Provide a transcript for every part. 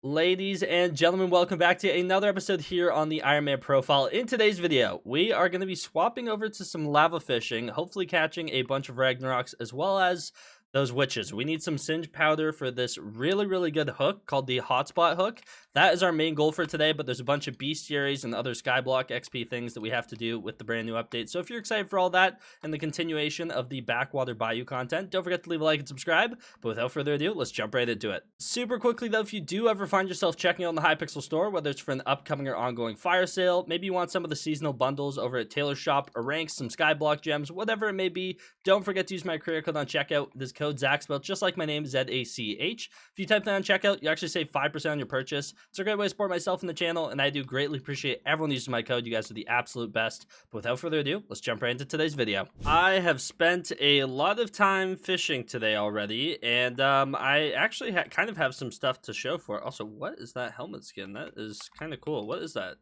Ladies and gentlemen, welcome back to another episode here on the Ironman profile. In today's video, we are going to be swapping over to some lava fishing, hopefully catching a bunch of Ragnaroks as well as those witches. We need some singe powder for this really good hook called the hotspot hook. That is our main goal for today, but there's a bunch of bestiaries and other Skyblock XP things that we have to do with the brand new update. So if you're excited for all that and the continuation of the Backwater Bayou content, don't forget to leave a like and subscribe. But without further ado, let's jump right into it. Super quickly though, if you do ever find yourself checking out the Hypixel store, whether it's for an upcoming or ongoing fire sale, maybe you want some of the seasonal bundles over at Taylor's Shop or Ranks, some Skyblock gems, whatever it may be, don't forget to use my career code on checkout. This code ZACH, spelled just like my name, ZACH. If you type that on checkout, you actually save 5% on your purchase. It's a great way to support myself and the channel, and I do greatly appreciate everyone using my code. You guys are the absolute best. But without further ado, let's jump right into today's video. I have spent a lot of time fishing today already, and I actually kind of have some stuff to show for it. Also, what is that helmet skin? That is kind of cool. What is that?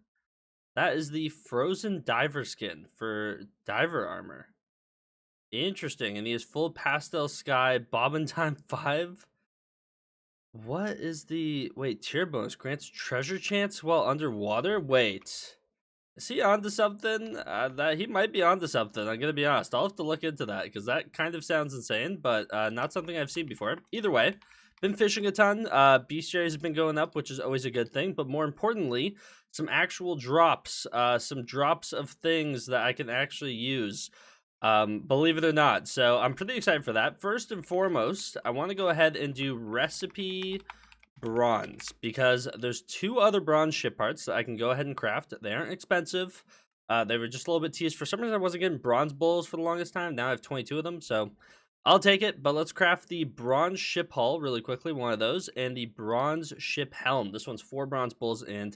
That is the frozen diver skin for diver armor. Interesting. And he has full pastel sky bobbin time 5. What is the tier bonus grants treasure chance while underwater? Wait, is he onto something? That he might be onto something. I'm gonna be honest, I'll have to look into that because that kind of sounds insane, but not something I've seen before. Either way, been fishing a ton. Bestiaries have been going up, which is always a good thing, but more importantly, some actual drops, some drops of things that I can actually use, believe it or not. So I'm pretty excited for that. First and foremost, I want to go ahead and do recipe bronze because there's 2 other bronze ship parts that I can go ahead and craft. They aren't expensive. They were just a little bit teased. For some reason I wasn't getting bronze bowls for the longest time. Now I have 22 of them, so I'll take it. But let's craft the bronze ship hull really quickly, one of those, and the bronze ship helm. This one's 4 bronze bowls, and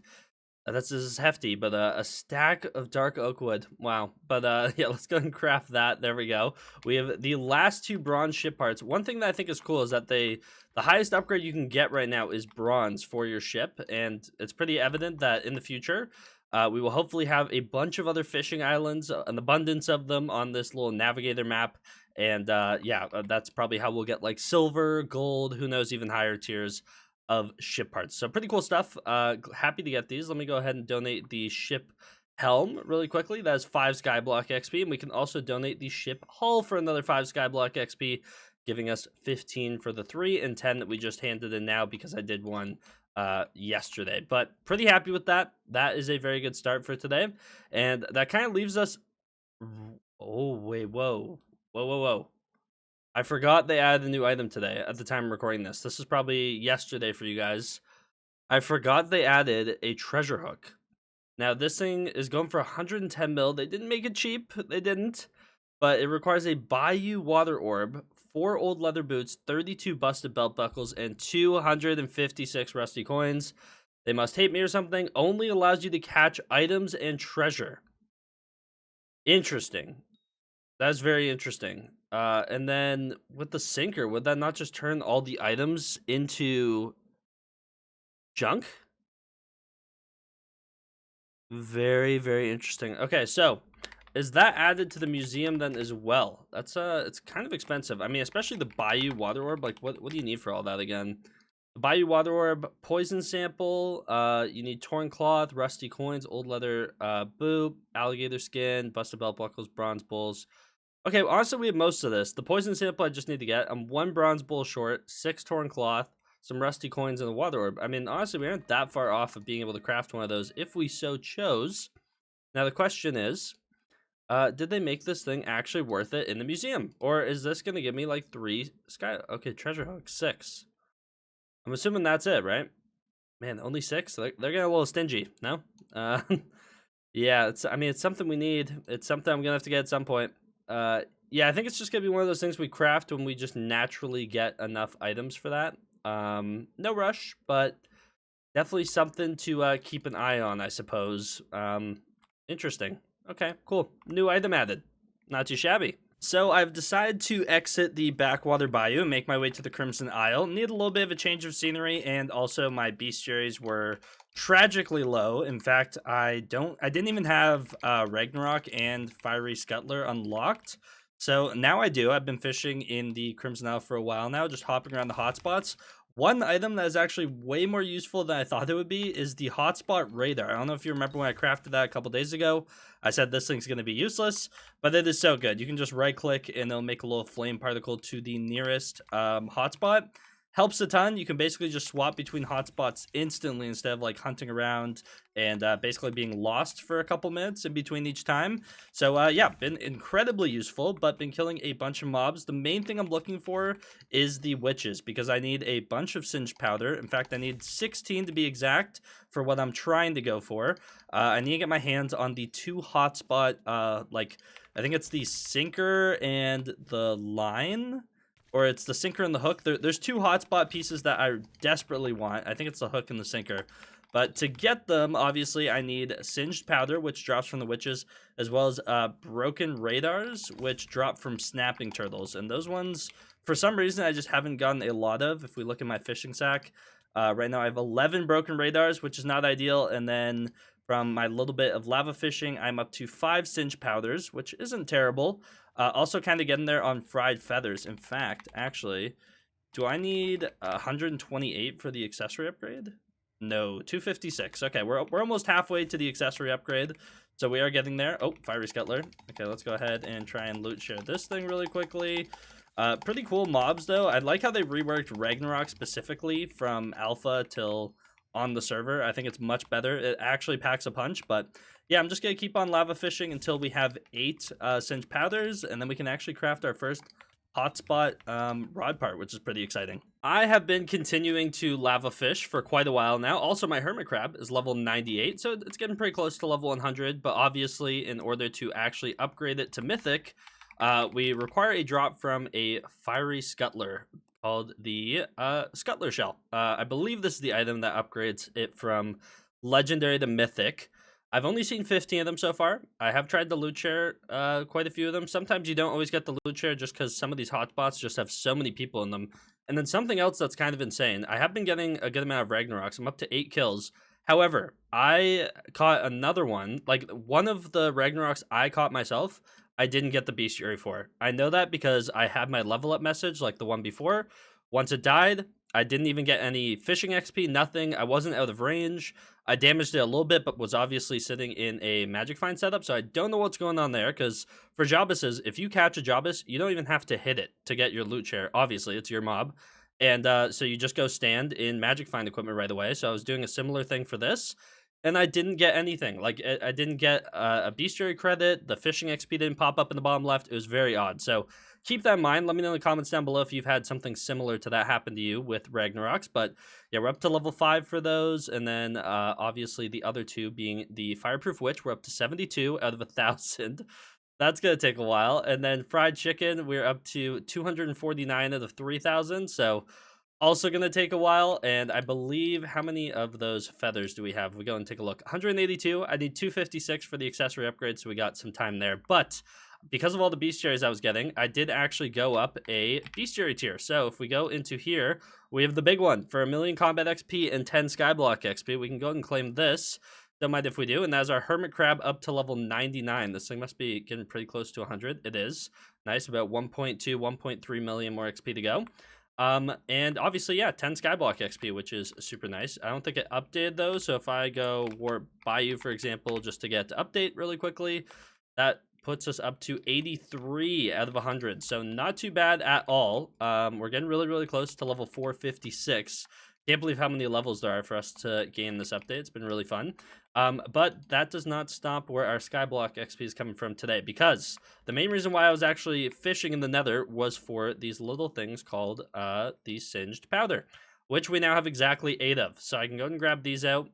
this is hefty, but a stack of dark oak wood. Wow. But yeah, let's go and craft that. There we go. We have the last 2 bronze ship parts. One thing that I think is cool is that the highest upgrade you can get right now is bronze for your ship, and it's pretty evident that in the future we will hopefully have a bunch of other fishing islands, an abundance of them on this little navigator map. And yeah, that's probably how we'll get like silver, gold, who knows, even higher tiers of ship parts. So pretty cool stuff. Happy to get these. Let me go ahead and donate the ship helm really quickly. That is 5 Skyblock XP, and we can also donate the ship hull for another 5 Skyblock XP, giving us 15 for the 3 and 10 that we just handed in now because I did one yesterday. But pretty happy with that. That is a very good start for today, and that kind of leaves us. Oh wait, whoa. I forgot they added a new item today at the time of recording this. This is probably yesterday for you guys. I forgot they added a treasure hook. Now, this thing is going for 110 mil. They didn't make it cheap. They didn't. But it requires a Bayou water orb, 4 old leather boots, 32 busted belt buckles, and 256 rusty coins. They must hate me or something. Only allows you to catch items and treasure. Interesting. That's very interesting. And then with the sinker, would that not just turn all the items into junk? Very interesting. Okay, so is that added to the museum then as well? That's it's kind of expensive. I mean, especially the Bayou water orb. Like, what do you need for all that again? The Bayou water orb, poison sample. You need torn cloth, rusty coins, old leather boot, alligator skin, busted belt buckles, bronze bowls. Okay, honestly, we have most of this. The poison sample I just need to get. I'm 1 bronze bowl short, 6 torn cloth, some rusty coins, and a water orb. I mean, honestly, we aren't that far off of being able to craft one of those if we so chose. Now, the question is, did they make this thing actually worth it in the museum? Or is this going to give me like 3 Okay, treasure hook, 6. I'm assuming that's it, right? Man, only 6? They're getting a little stingy, no? Yeah, I mean, it's something we need. It's something I'm going to have to get at some point. Yeah, I think it's just gonna be one of those things we craft when we just naturally get enough items for that. No rush, but definitely something to keep an eye on, I suppose. Interesting. Okay, cool. New item added. Not too shabby. So I've decided to exit the Backwater Bayou and make my way to the Crimson Isle. Need a little bit of a change of scenery, and also my bestiaries were tragically low. In fact, I didn't even have Ragnarok and Fiery Scuttler unlocked. So now I do. I've been fishing in the Crimson Isle for a while now, just hopping around the hotspots. One item that is actually way more useful than I thought it would be is the hotspot radar. I don't know if you remember when I crafted that a couple days ago. I said this thing's going to be useless, but it is so good. You can just right click and it'll make a little flame particle to the nearest hotspot. Helps a ton. You can basically just swap between hotspots instantly instead of like hunting around and basically being lost for a couple minutes in between each time. So yeah, been incredibly useful, but been killing a bunch of mobs. The main thing I'm looking for is the witches, because I need a bunch of singed powder. In fact, I need 16 to be exact for what I'm trying to go for. I need to get my hands on the 2 hotspot, I think it's the sinker and the line, or it's the sinker and the hook. There's 2 hotspot pieces that I desperately want. I think it's the hook and the sinker. But to get them, obviously, I need singed powder, which drops from the witches, as well as broken radars, which drop from snapping turtles. And those ones, for some reason, I just haven't gotten a lot of. If we look at my fishing sack, right now I have 11 broken radars, which is not ideal. And then from my little bit of lava fishing, I'm up to 5 singed powders, which isn't terrible. Also kind of getting there on fried feathers. In fact, actually, do I need 128 for the accessory upgrade? No, 256. Okay, we're almost halfway to the accessory upgrade, so we are getting there. Oh, fiery scuttler. Okay, let's go ahead and try and loot share this thing really quickly. Pretty cool mobs, though. I like how they reworked Ragnarok specifically from alpha till on the server. I think it's much better. It actually packs a punch, but yeah, I'm just going to keep on lava fishing until we have 8 singed powders, and then we can actually craft our first hotspot rod part, which is pretty exciting. I have been continuing to lava fish for quite a while now. Also, my hermit crab is level 98, so it's getting pretty close to level 100, but obviously in order to actually upgrade it to mythic, we require a drop from a fiery scuttler called the scuttler shell. I believe this is the item that upgrades it from legendary to mythic. I've only seen 15 of them so far. I have tried the loot share, quite a few of them. Sometimes you don't always get the loot share just because some of these hotspots just have so many people in them. And then something else that's kind of insane. I have been getting a good amount of Ragnaroks. I'm up to 8 kills. However, I caught another one. Like, one of the Ragnaroks I caught myself, I didn't get the bestiary for. I know that because I had my level up message like the one before. Once it died, I didn't even get any fishing XP, nothing. I wasn't out of range. I damaged it a little bit, but was obviously sitting in a magic find setup, so I don't know what's going on there, because for Jobbuses, if you catch a Jobbus, you don't even have to hit it to get your loot share. Obviously, it's your mob. And so you just go stand in magic find equipment right away. So I was doing a similar thing for this, and I didn't get anything. Like, I didn't get a bestiary credit. The fishing XP didn't pop up in the bottom left. It was very odd. So keep that in mind. Let me know in the comments down below if you've had something similar to that happen to you with Ragnaroks. But yeah, we're up to level 5 for those. And then obviously the other 2 being the Fireproof Witch. We're up to 72 out of 1,000. That's going to take a while. And then Fried Chicken, we're up to 249 out of 3,000. So also going to take a while. And I believe, how many of those feathers do we have? We go and take a look. 182. I need 256 for the accessory upgrade, so we got some time there. But because of all the bestiaries I was getting, I did actually go up a bestiary tier. So if we go into here, we have the big one for 1,000,000 combat XP and 10 skyblock XP. We can go ahead and claim this. Don't mind if we do. And that's our hermit crab up to level 99. This thing must be getting pretty close to 100. It is. Nice. About 1.2, 1.3 million more XP to go. And obviously, yeah, 10 skyblock XP, which is super nice. I don't think it updated though. So if I go Warp Bayou, for example, just to get to update really quickly, that puts us up to 83 out of 100. So not too bad at all. We're getting really, really close to level 456. Can't believe how many levels there are for us to gain this update. It's been really fun. But that does not stop where our skyblock XP is coming from today, because the main reason why I was actually fishing in the nether was for these little things called the singed powder, which we now have exactly 8 of. So I can go and grab these out.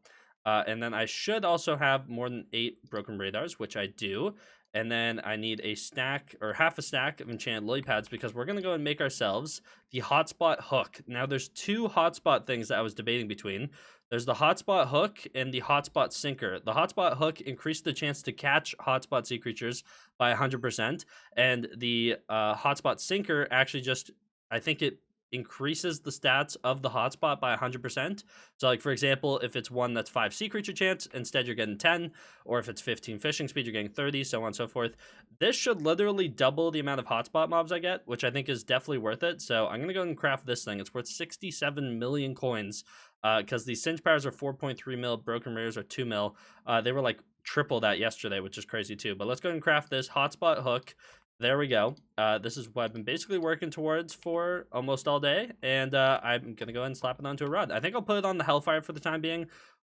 And then I should also have more than 8 broken radars, which I do. And then I need a stack or half a stack of enchanted lily pads, because we're going to go and make ourselves the hotspot hook. Now there's 2 hotspot things that I was debating between. There's the hotspot hook and the hotspot sinker. The hotspot hook increased the chance to catch hotspot sea creatures by 100%. And the hotspot sinker actually just, I think it increases the stats of the hotspot by 100%. So like, for example, if it's one that's 5 sea creature chance, instead you're getting 10, or if it's 15 fishing speed, you're getting 30, so on and so forth. This should literally double the amount of hotspot mobs I get, which I think is definitely worth it. So I'm gonna go and craft this thing. It's worth 67 million coins, because the Singe powers are 4.3 mil, broken rares are 2 mil. They were like triple that yesterday, which is crazy too. But let's go and craft this hotspot hook. There we go. This is what I've been basically working towards for almost all day, and I'm gonna go ahead and slap it onto a rod. I think I'll put it on the Hellfire for the time being.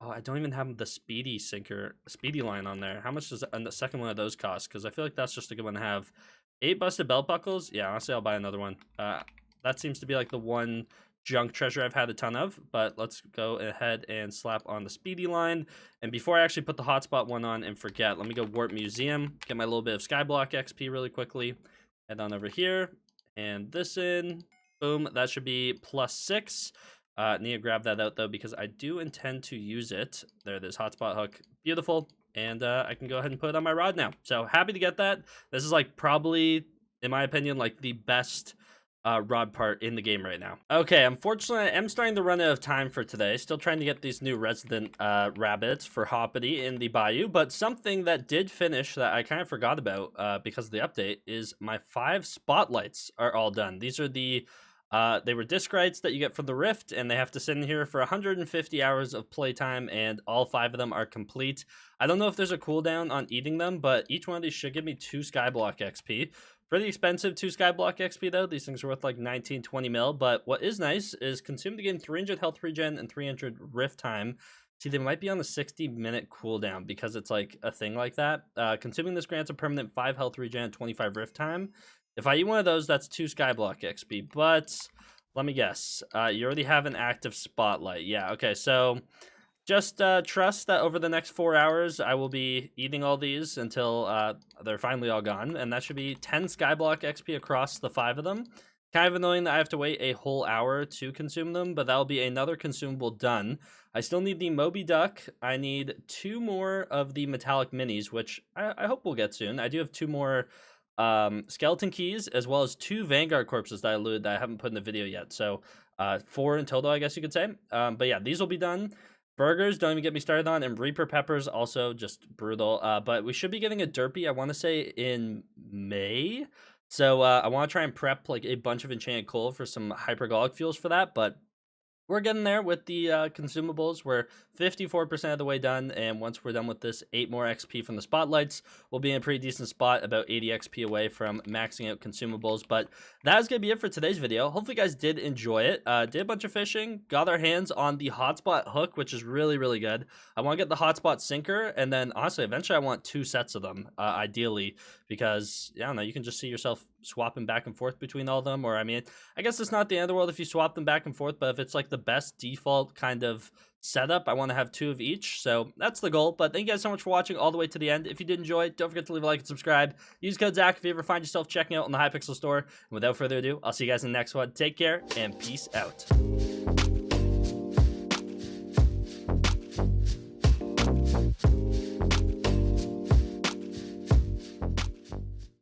Oh, I don't even have the speedy line on there. How much does the second one of those cost? Because I feel like that's just a good one to have. 8 busted belt buckles. Yeah, honestly, I'll buy another one. That seems to be like the one junk treasure I've had a ton of, but let's go ahead and slap on the speedy line. And before I actually put the hotspot one on and forget, let me go warp museum, get my little bit of skyblock XP really quickly, head on over here, and this in, boom, that should be +6. Need to grab that out though, because I do intend to use it. There it is, hotspot hook, beautiful. And I can go ahead and put it on my rod now. So happy to get that. This is like probably, in my opinion, like the best rod part in the game right now. Okay, unfortunately, I am starting to run out of time for today. Still trying to get these new resident rabbits for Hoppity in the bayou, but something that did finish that I kind of forgot about because of the update is my 5 spotlights are all done. These are the they were disc rights that you get from the Rift, and they have to sit in here for 150 hours of playtime, and all 5 of them are complete. I don't know if there's a cooldown on eating them, but each one of these should give me 2 Skyblock XP. Pretty expensive 2 Skyblock XP though. These things are worth like 19, 20 mil. But what is nice is consume to gain 300 health regen and 300 rift time. See, they might be on a 60-minute cooldown because it's like a thing like that. Consuming this grants a permanent 5 health regen and 25 rift time. If I eat one of those, that's 2 Skyblock XP. But let me guess. You already have an active spotlight. Yeah, okay, so just trust that over the next 4 hours, I will be eating all these until they're finally all gone. And that should be 10 Skyblock XP across the 5 of them. Kind of annoying that I have to wait a whole hour to consume them, but that'll be another consumable done. I still need the Moby Duck. I need 2 more of the metallic minis, which I hope we'll get soon. I do have 2 more skeleton keys, as well as 2 Vanguard corpses that I looted that I haven't put in the video yet. So 4 in total, I guess you could say. But yeah, these will be done. Burgers, don't even get me started on, and Reaper peppers, also just brutal. But we should be getting a derpy, I want to say, in May. So I want to try and prep like a bunch of enchanted coal for some hypergolic fuels for that, but we're getting there with the consumables. We're 54% of the way done, and once we're done with this, 8 more XP from the spotlights, we'll be in a pretty decent spot, about 80 XP away from maxing out consumables. But that is going to be it for today's video. Hopefully you guys did enjoy it. Did a bunch of fishing, got our hands on the hotspot hook, which is really, really good. I want to get the hotspot sinker, and then honestly, eventually I want 2 sets of them, ideally, because, I don't know, you can just see yourself swapping back and forth between all of them. Or I mean, I guess it's not the end of the world if you swap them back and forth, but if it's like the best default kind of setup, I want to have 2 of each. So that's the goal. But thank you guys so much for watching all the way to the end. If you did enjoy it, don't forget to leave a like and subscribe. Use code Zach if you ever find yourself checking out on the Hypixel store. And without further ado, I'll see you guys in the next one. Take care and peace out.